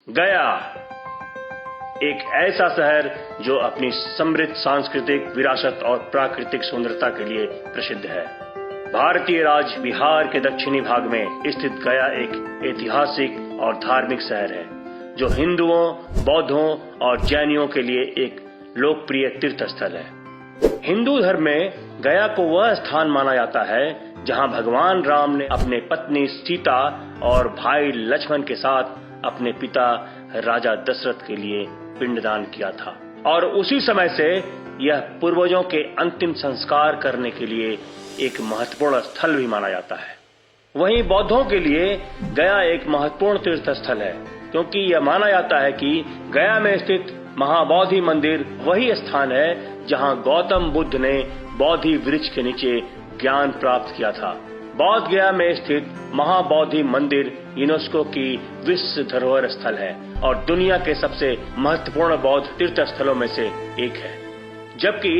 गया एक ऐसा शहर जो अपनी समृद्ध सांस्कृतिक विरासत और प्राकृतिक सुंदरता के लिए प्रसिद्ध है। भारतीय राज्य बिहार के दक्षिणी भाग में स्थित गया एक ऐतिहासिक और धार्मिक शहर है जो हिंदुओं, बौद्धों और जैनियों के लिए एक लोकप्रिय तीर्थ स्थल है। हिंदू धर्म में गया को वह स्थान माना जाता है जहां भगवान राम ने अपने पत्नी सीता और भाई लक्ष्मण के साथ अपने पिता राजा दशरथ के लिए पिंडदान किया था और उसी समय से यह पूर्वजों के अंतिम संस्कार करने के लिए एक महत्वपूर्ण स्थल भी माना जाता है। वहीं बौद्धों के लिए गया एक महत्वपूर्ण तीर्थ स्थल है क्योंकि यह माना जाता है कि गया में स्थित महाबोधि मंदिर वही स्थान है जहां गौतम बुद्ध ने बोधि वृक्ष के नीचे ज्ञान प्राप्त किया था। बौद्ध गया में स्थित महाबोधि मंदिर यूनेस्को की विश्व धरोहर स्थल है और दुनिया के सबसे महत्वपूर्ण बौद्ध तीर्थ स्थलों में से एक है। जबकि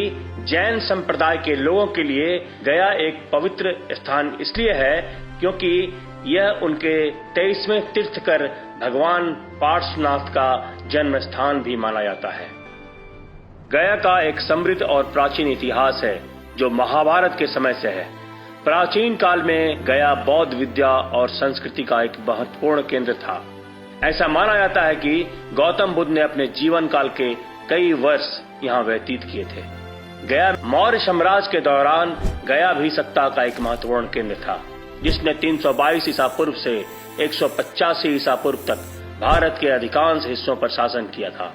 जैन संप्रदाय के लोगों के लिए गया एक पवित्र स्थान इसलिए है क्योंकि यह उनके 23वें तीर्थकर भगवान पार्श्वनाथ का जन्म स्थान भी माना जाता है। गया का एक समृद्ध और प्राचीन इतिहास है जो महाभारत के समय से है। प्राचीन काल में गया बौद्ध विद्या और संस्कृति का एक महत्वपूर्ण केंद्र था। ऐसा माना जाता है कि गौतम बुद्ध ने अपने जीवन काल के कई वर्ष यहाँ व्यतीत किए थे। गया मौर्य साम्राज्य के दौरान गया भी सत्ता का एक महत्वपूर्ण केंद्र था जिसने 322 ईसा पूर्व से 185 ईसा पूर्व तक भारत के अधिकांश हिस्सों पर शासन किया था।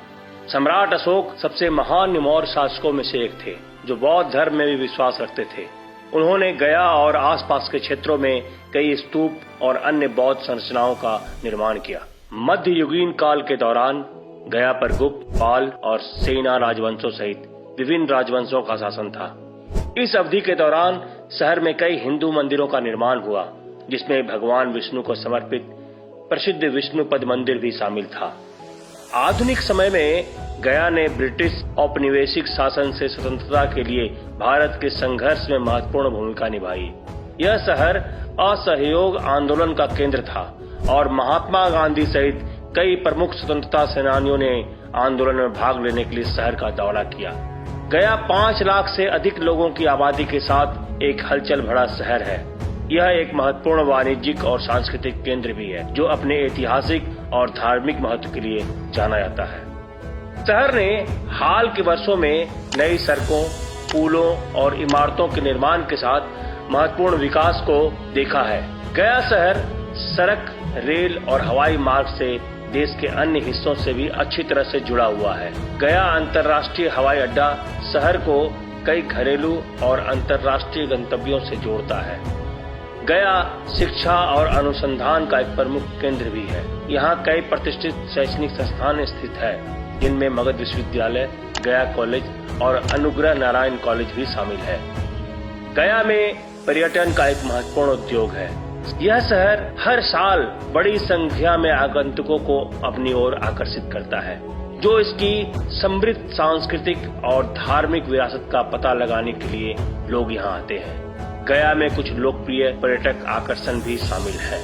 सम्राट अशोक सबसे महान मौर्य शासकों में से एक थे जो बौद्ध धर्म में भी विश्वास रखते थे। उन्होंने गया और आसपास के क्षेत्रों में कई स्तूप और अन्य बौद्ध संरचनाओं का निर्माण किया। मध्ययुगीन काल के दौरान गया पर गुप्त, पाल और सेना राजवंशों सहित विभिन्न राजवंशों का शासन था। इस अवधि के दौरान शहर में कई हिंदू मंदिरों का निर्माण हुआ जिसमें भगवान विष्णु को समर्पित प्रसिद्ध विष्णुपद मंदिर भी शामिल था। आधुनिक समय में गया ने ब्रिटिश औपनिवेशिक शासन से स्वतंत्रता के लिए भारत के संघर्ष में महत्वपूर्ण भूमिका निभाई। यह शहर असहयोग आंदोलन का केंद्र था और महात्मा गांधी सहित कई प्रमुख स्वतंत्रता सेनानियों ने आंदोलन में भाग लेने के लिए शहर का दौरा किया। गया 5 लाख से अधिक लोगों की आबादी के साथ एक हलचल भरा शहर है। यह एक महत्वपूर्ण वाणिज्यिक और सांस्कृतिक केंद्र भी है जो अपने ऐतिहासिक और धार्मिक महत्व के लिए जाना जाता है। शहर ने हाल के वर्षों में नई सड़कों, पुलों और इमारतों के निर्माण के साथ महत्वपूर्ण विकास को देखा है। गया शहर सड़क, रेल और हवाई मार्ग से देश के अन्य हिस्सों से भी अच्छी तरह से जुड़ा हुआ है। गया अंतर्राष्ट्रीय हवाई अड्डा शहर को कई घरेलू और अंतर्राष्ट्रीय गंतव्यों से जोड़ता है। गया शिक्षा और अनुसंधान का एक प्रमुख केंद्र भी है। यहाँ कई प्रतिष्ठित शैक्षणिक संस्थान स्थित है जिनमें मगध विश्वविद्यालय, गया कॉलेज और अनुग्रह नारायण कॉलेज भी शामिल है। गया में पर्यटन का एक महत्वपूर्ण उद्योग है। यह शहर हर साल बड़ी संख्या में आगंतुकों को अपनी ओर आकर्षित करता है जो इसकी समृद्ध सांस्कृतिक और धार्मिक विरासत का पता लगाने के लिए लोग यहाँ आते हैं। गया में कुछ लोकप्रिय पर्यटक आकर्षण भी शामिल है।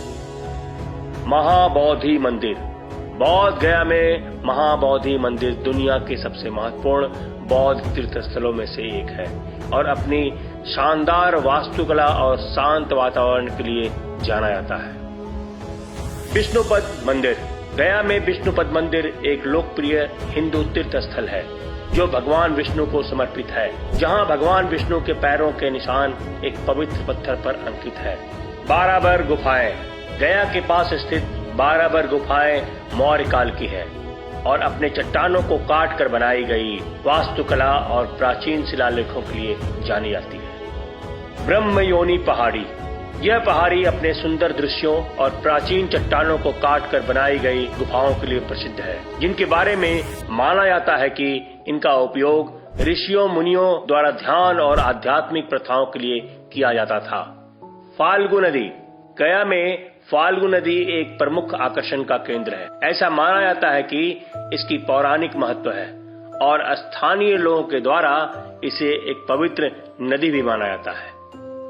महाबोधि मंदिर। बौद्ध गया में महाबोधि मंदिर दुनिया के सबसे महत्वपूर्ण बौद्ध तीर्थ स्थलों में से एक है और अपनी शानदार वास्तुकला और शांत वातावरण के लिए जाना जाता है। विष्णुपद मंदिर। गया में विष्णुपद मंदिर एक लोकप्रिय हिंदू तीर्थ स्थल है जो भगवान विष्णु को समर्पित है, जहां भगवान विष्णु के पैरों के निशान एक पवित्र पत्थर पर अंकित है। बाराबर गुफाएं। गया के पास स्थित बाराबर गुफाएं मौर्य काल की है और अपने चट्टानों को काट कर बनाई गई वास्तुकला और प्राचीन शिलालेखों के लिए जानी जाती है। ब्रह्मयोनि पहाड़ी। यह पहाड़ी अपने सुंदर दृश्यों और प्राचीन चट्टानों को काट कर बनाई गई गुफाओं के लिए प्रसिद्ध है जिनके बारे में माना जाता है कि इनका उपयोग ऋषियों मुनियों द्वारा ध्यान और आध्यात्मिक प्रथाओं के लिए किया जाता था। फाल्गु नदी। गया में फाल्गु नदी एक प्रमुख आकर्षण का केंद्र है। ऐसा माना जाता है कि इसकी पौराणिक महत्व है और स्थानीय लोगों के द्वारा इसे एक पवित्र नदी भी माना जाता है।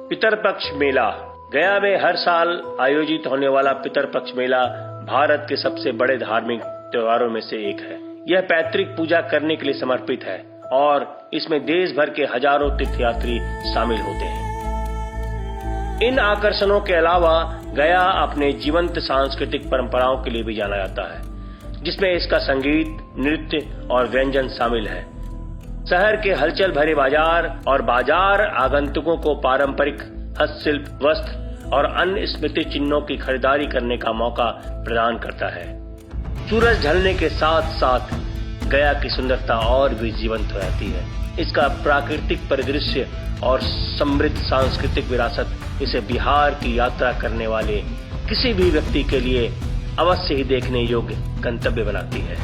पितरपक्ष मेला। गया में हर साल आयोजित होने वाला पितरपक्ष मेला भारत के सबसे बड़े धार्मिक त्योहारों में से एक है। यह पैतृक पूजा करने के लिए समर्पित है और इसमें देश भर के हजारों तीर्थयात्री शामिल होते हैं। इन आकर्षणों के अलावा गया अपने जीवंत सांस्कृतिक परंपराओं के लिए भी जाना जाता है, जिसमें इसका संगीत, नृत्य और व्यंजन शामिल है। शहर के हलचल भरे बाजार और बाजार आगंतुकों को पारंपरिक हस्तशिल्प, वस्त्र और अन्य स्मृति चिन्हों की खरीदारी करने का मौका प्रदान करता है। सूरज ढलने के साथ साथ गया की सुंदरता और भी जीवंत हो जाती है। इसका प्राकृतिक परिदृश्य और समृद्ध सांस्कृतिक विरासत इसे बिहार की यात्रा करने वाले किसी भी व्यक्ति के लिए अवश्य ही देखने योग्य गंतव्य बनाती है।